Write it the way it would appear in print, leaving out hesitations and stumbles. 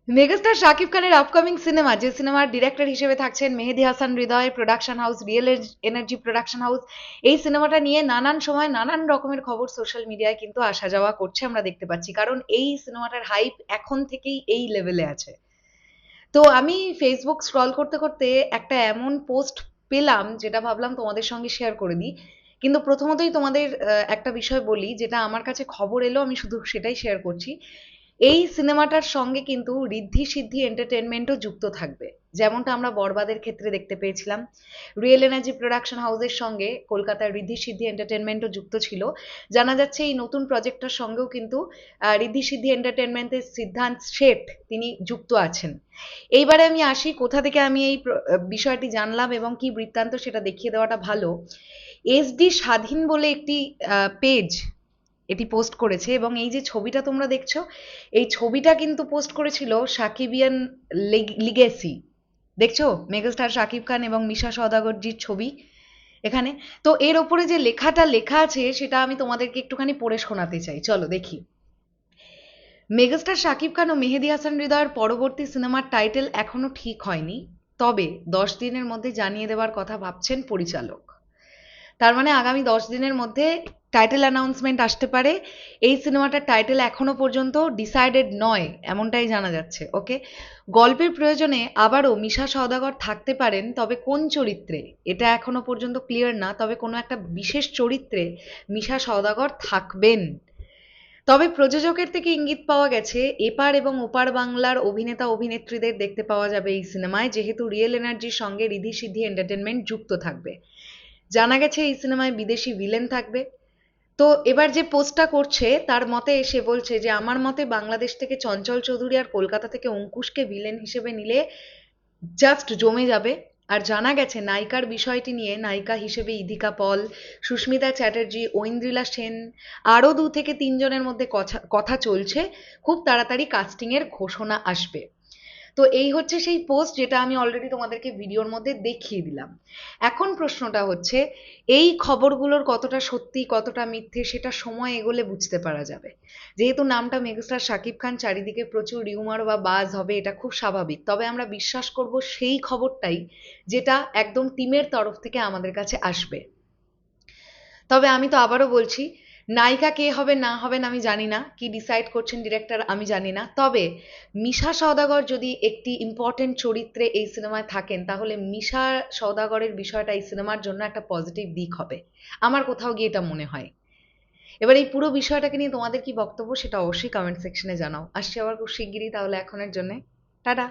Megastar Shakib খানের upcoming cinema, যে সিনেমার ডিরেক্টর হিসেবে থাকছেন Mehedi Hasan Hriday, production house real energy production house, এই সিনেমাটা নিয়ে নানান সময় নানান রকমের খবর সোশ্যাল মিডিয়ায় কিন্তু আসা যাওয়া করছে, আমরা দেখতে পাচ্ছি। কারণ এই সিনেমাটার হাইপ এখন থেকেই এই লেভেলে আছে। তো আমি ফেসবুক স্ক্রল করতে করতে একটা এমন পোস্ট পেলাম, যেটা ভাবলাম তোমাদের সঙ্গে শেয়ার করে দিই। কিন্তু প্রথমতই তোমাদের একটা বিষয় বলি, যেটা আমার কাছে খবর এলো, আমি শুধু সেটাই শেয়ার করছি। এই সিনেমাটার সঙ্গে কিন্তু ঋদ্ধি সিদ্ধি এন্টারটেনমেন্টও যুক্ত থাকবে, যেমনটা আমরা বরবাদের ক্ষেত্রে দেখতে পেয়েছিলাম। রিয়েল এনার্জি প্রোডাকশন হাউসের সঙ্গে কলকাতার ঋদ্ধি সিদ্ধি এন্টারটেনমেন্টও যুক্ত ছিল। জানা যাচ্ছে এই নতুন প্রজেক্টটার সঙ্গেও কিন্তু ঋদ্ধি সিদ্ধি এন্টারটেনমেন্টের সিদ্ধান্ত শেঠ তিনি যুক্ত আছেন। এইবারে আমি আসি কোথা থেকে আমি এই বিষয়টি জানলাম এবং কি বৃত্তান্ত, সেটা দেখিয়ে দেওয়াটা ভালো। এসডি স্বাধীন বলে একটি পেজ এটি পোস্ট করেছে, এবং এই যে ছবিটা তোমরা দেখছো, এই ছবিটা কিন্তু পোস্ট করেছিল সাকিবিয়ান লিগেসি। দেখছো মেগাস্টার শাকিব খান এবং মিশা সওদাগরজির ছবি এখানে। তো এর ওপরে যে লেখাটা লেখা আছে সেটা আমি তোমাদেরকে একটুখানি পড়ে শোনাতে চাই, চলো দেখি। মেগাস্টার শাকিব খান ও মেহেদী হাসান হৃদয়ের পরবর্তী সিনেমার টাইটেল এখনো ঠিক হয়নি, তবে 10 দিনের মধ্যে জানিয়ে দেওয়ার কথা ভাবছেন পরিচালক। তার মানে আগামী 10 দিনের মধ্যে টাইটেল অ্যানাউন্সমেন্ট আসতে পারে। এই সিনেমাটার টাইটেল এখনো পর্যন্ত ডিসাইডেড নয়, এমনটাই জানা যাচ্ছে। ওকে, গল্পের প্রয়োজনে আবারও মিশা সওদাগর থাকতে পারেন, তবে কোন চরিত্রে এটা এখনো পর্যন্ত ক্লিয়ার না। তবে কোনো একটা বিশেষ চরিত্রে মিশা সওদাগর থাকবেন। তবে প্রযোজকের থেকে ইঙ্গিত পাওয়া গেছে এপার এবং ওপার বাংলার অভিনেতা অভিনেত্রীদের দেখতে পাওয়া যাবে এই সিনেমায়, যেহেতু রিয়েল এনার্জির সঙ্গে রিধি সিদ্ধি এন্টারটেনমেন্ট যুক্ত থাকবে। জানা গেছে এই সিনেমায় বিদেশি ভিলেন থাকবে। তো এবার যে পোস্টটা করছে তার মতে সে বলছে যে আমার মতে বাংলাদেশ থেকে চঞ্চল চৌধুরী আর কলকাতা থেকে অঙ্কুশকে ভিলেন হিসেবে নিলে জাস্ট জমে যাবে। আর জানা গেছে নায়িকার বিষয়টি নিয়ে নায়িকা হিসেবে ইধিকা পল, সুস্মিতা চ্যাটার্জি, ঐন্দ্রিলা সেন, আরও 2 থেকে 3 জনের মধ্যে কথা কথা চলছে। খুব তাড়াতাড়ি কাস্টিং এর ঘোষণা আসবে। তো এই হচ্ছে সেই পোস্ট যেটা আমি অলরেডি তোমাদেরকে ভিডিওর মধ্যে দেখিয়ে দিলাম। এখন প্রশ্নটা হচ্ছে, এই খবরগুলোর কতটা সত্যি কতটা মিথ্যে সেটা সময় এগোলে বুঝতে পারা যাবে। যেহেতু নামটা মেগাস্টার শাকিব খান, চারিদিকে প্রচুর রিউমার বা বাজ হবে, এটা খুব স্বাভাবিক। তবে আমরা বিশ্বাস করব সেই খবরটাই যেটা একদম টিমের তরফ থেকে আমাদের কাছে আসবে। তবে আমি তো আবারও বলছি, নায়িকা কে হবে না হবেন আমি জানি না, কি ডিসাইড করছেন ডিরেক্টর আমি জানি না। তবে মিশা সওদাগর যদি একটি ইম্পর্টেন্ট চরিত্রে এই সিনেমায় থাকেন, তাহলে মিশা সওদাগরের বিষয়টা এই সিনেমার জন্য একটা পজিটিভ দিক হবে, আমার কোথাও গিয়ে এটা মনে হয়। এবার এই পুরো বিষয়টাকে নিয়ে তোমাদের কি বক্তব্য সেটা অবশ্যই কমেন্ট সেকশনে জানাও। আসছি আবার খুব শিগগিরই, তাহলে এখনের জন্য টাটা।